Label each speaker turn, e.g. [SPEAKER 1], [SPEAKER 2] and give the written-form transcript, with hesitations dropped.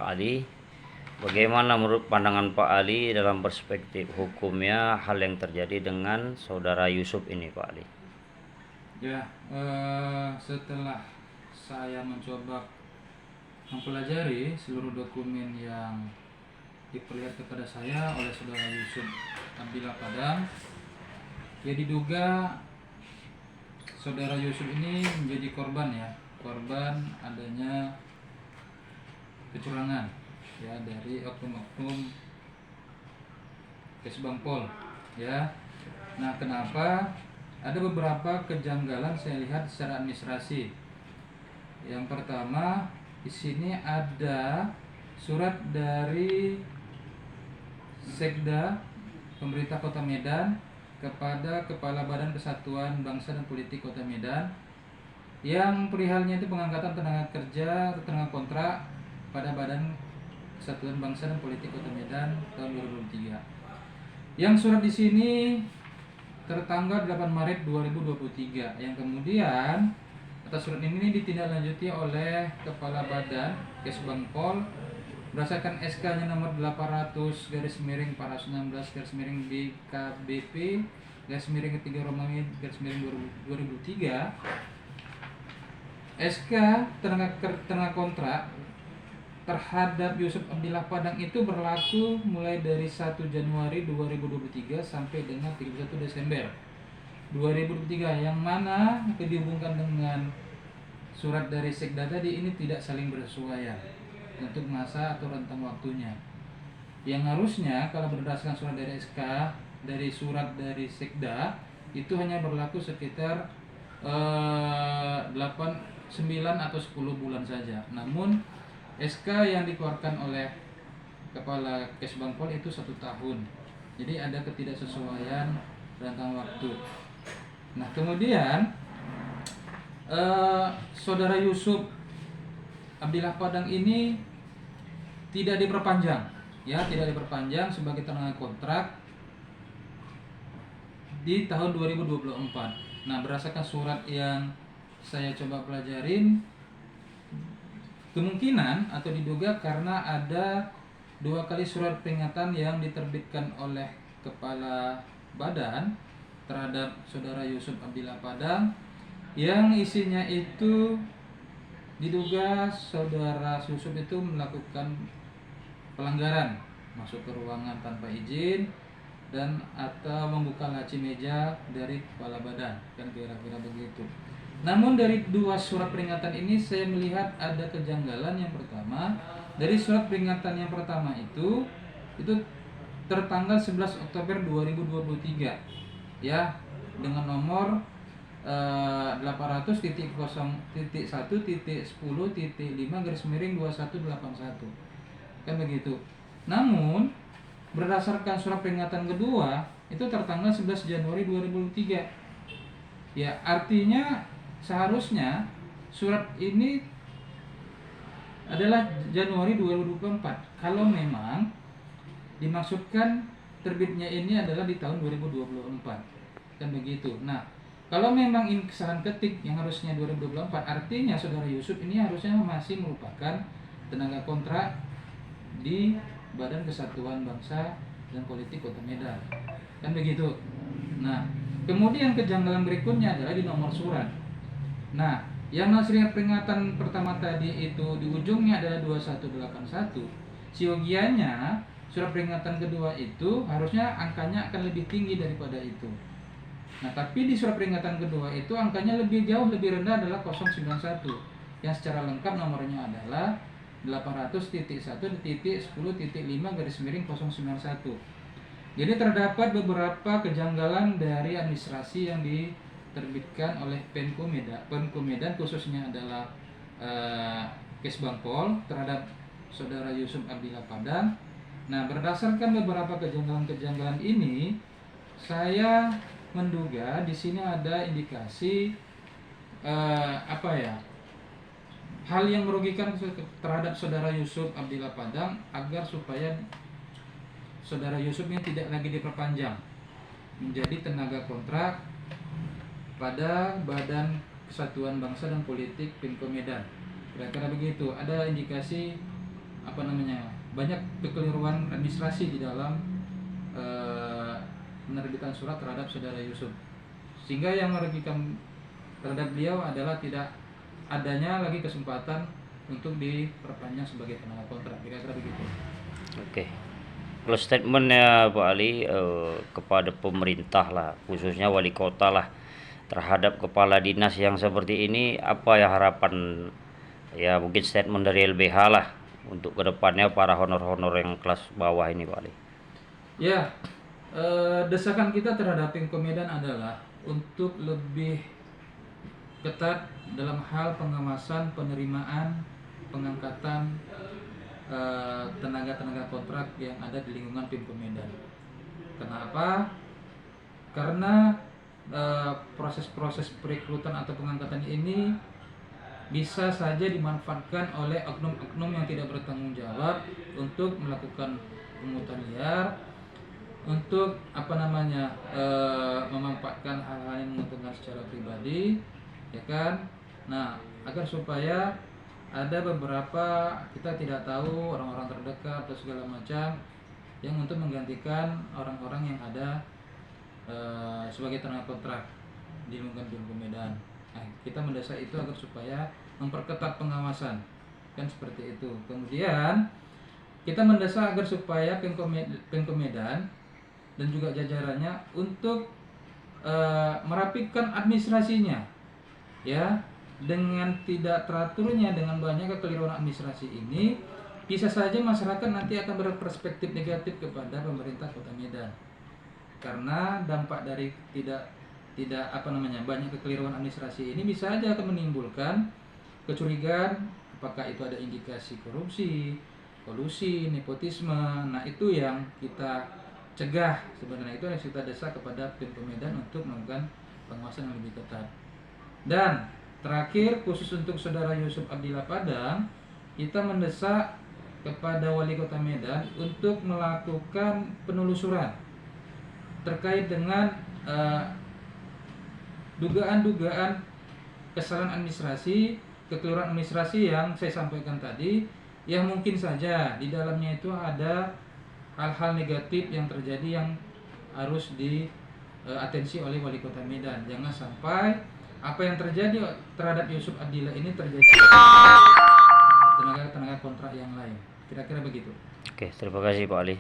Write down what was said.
[SPEAKER 1] Pak Ali. Bagaimana menurut pandangan Pak Ali dalam perspektif hukumnya hal yang terjadi dengan saudara Yusuf ini, Pak Ali?
[SPEAKER 2] Ya, setelah saya mencoba mempelajari seluruh dokumen yang diperlihatkan kepada saya oleh saudara Yusuf Abdillah Padang, ya diduga saudara Yusuf ini menjadi korban adanya kecurangan ya dari oknum-oknum Kesbangpol ya. Nah, kenapa? Ada beberapa kejanggalan saya lihat secara administrasi. Yang pertama, di sini ada surat dari Sekda pemerintah Kota Medan kepada Kepala Badan Kesatuan Bangsa dan Politik Kota Medan yang perihalnya itu pengangkatan tenaga kerja atau tenaga kontrak pada Badan Kesatuan Bangsa dan Politik Kota Medan tahun 2023. Yang surat di sini tertanggal 8 Maret 2023 yang kemudian atas surat ini ditindaklanjuti oleh Kepala Badan Kesbangpol berdasarkan SK-nya nomor 800/416/BKBP /3 Romawi /2003. SK tenaga kontrak terhadap Yusuf Abdillah Padang itu berlaku mulai dari 1 Januari 2023 sampai dengan 31 Desember 2023, yang mana dihubungkan dengan surat dari Sekda tadi ini tidak saling bersesuaian untuk masa atau rentang waktunya. Yang harusnya kalau berdasarkan surat dari SK dari surat dari Sekda itu hanya berlaku sekitar 8, 9 atau 10 bulan saja. Namun SK yang dikeluarkan oleh Kepala Kesbangpol itu 1 tahun. Jadi ada ketidaksesuaian rentang waktu. Nah, kemudian saudara Yusuf Abdillah Padang ini tidak diperpanjang sebagai tenaga kontrak di tahun 2024. Nah, berdasarkan surat yang saya coba pelajarin, kemungkinan atau diduga karena ada 2 kali surat peringatan yang diterbitkan oleh Kepala Badan terhadap saudara Yusuf Abdillah Padang yang isinya itu diduga saudara Yusuf itu melakukan pelanggaran, masuk ke ruangan tanpa izin dan atau membuka laci meja dari kepala badan, kan kira-kira begitu. Namun dari 2 surat peringatan ini saya melihat ada kejanggalan. Yang pertama, dari surat peringatan yang pertama itu tertanggal 11 Oktober 2023 ya, dengan nomor 800.1.10.2181 kan begitu. Namun berdasarkan surat peringatan kedua itu tertanggal 11 Januari 2023 ya, artinya seharusnya surat ini adalah Januari 2024 kalau memang dimaksudkan terbitnya ini adalah di tahun 2024 kan begitu. Nah, kalau memang ini kesalahan ketik yang harusnya 2024, artinya saudara Yusuf ini harusnya masih merupakan tenaga kontrak di Badan Kesatuan Bangsa dan Politik Kota Medan kan begitu. Nah, kemudian kejanggalan berikutnya adalah di nomor surat. Nah, yang surat peringatan pertama tadi itu di ujungnya adalah 2181. Siogianya surat peringatan kedua itu harusnya angkanya akan lebih tinggi daripada itu. Nah, tapi di surat peringatan kedua itu angkanya jauh lebih rendah adalah 091 yang secara lengkap nomornya adalah 800.1.10.5/091. Jadi terdapat beberapa kejanggalan dari administrasi yang diterbitkan oleh Penko Medan khususnya adalah Kesbangpol terhadap saudara Yusuf Abdillah Padang. Nah, berdasarkan beberapa kejanggalan ini, saya menduga di sini ada indikasi hal yang merugikan terhadap saudara Yusuf Abdillah Padang agar supaya saudara Yusuf ini tidak lagi diperpanjang menjadi tenaga kontrak pada Badan Kesatuan Bangsa dan Politik Penko Medan. Kira-kira begitu. Ada indikasi banyak kekeliruan administrasi di dalam penerbitan surat terhadap saudara Yusuf, sehingga yang merugikan terhadap beliau adalah tidak adanya lagi kesempatan untuk diperpanjang sebagai tenaga kontrak, kira-kira begitu.
[SPEAKER 1] Oke. Kalau statementnya Pak Ali kepada pemerintah lah, khususnya wali kota lah, terhadap kepala dinas yang seperti ini, apa ya harapan, ya mungkin statement dari LBH lah untuk kedepannya para honor-honor yang kelas bawah ini Pak Ali.
[SPEAKER 2] Ya, desakan kita terhadap Pemko Medan adalah untuk lebih ketat dalam hal pengawasan, penerimaan, pengangkatan tenaga-tenaga kontrak yang ada di lingkungan Pemko Medan. Kenapa? Karena proses-proses perekrutan atau pengangkatan ini bisa saja dimanfaatkan oleh oknum-oknum yang tidak bertanggung jawab untuk melakukan pungutan liar, untuk memanfaatkan hal-hal yang menguntungkan secara pribadi, ya kan? Nah, agar supaya ada beberapa, kita tidak tahu, orang-orang terdekat atau segala macam yang untuk menggantikan orang-orang yang ada sebagai tenaga kontrak di lingkungan Pemko Medan. Nah, kita mendesak itu agar supaya memperketat pengawasan, kan seperti itu. Kemudian kita mendesak agar supaya Pemko Medan dan juga jajarannya untuk merapikan administrasinya, ya. Dengan tidak teraturnya, dengan banyak kekeliruan administrasi ini, bisa saja masyarakat nanti akan berperspektif negatif kepada pemerintah Kota Medan, karena dampak dari banyak kekeliruan administrasi ini bisa saja akan menimbulkan kecurigaan apakah itu ada indikasi korupsi, kolusi, nepotisme. Nah, itu yang kita cegah sebenarnya, itu yang kita desak kepada Pemko Medan untuk melakukan pengawasan yang lebih ketat. Dan terakhir, khusus untuk saudara Yusuf Abdillah Padang, kita mendesak kepada Wali Kota Medan untuk melakukan penelusuran terkait dengan dugaan-dugaan kesalahan administrasi, kekeliruan administrasi yang saya sampaikan tadi, yang mungkin saja di dalamnya itu ada hal-hal negatif yang terjadi yang harus diatensi oleh Wali Kota Medan. Jangan sampai apa yang terjadi terhadap Yusuf Abdillah ini terjadi tenaga kontrak yang lain. Kira-kira begitu.
[SPEAKER 1] Oke, terima kasih Pak Ali.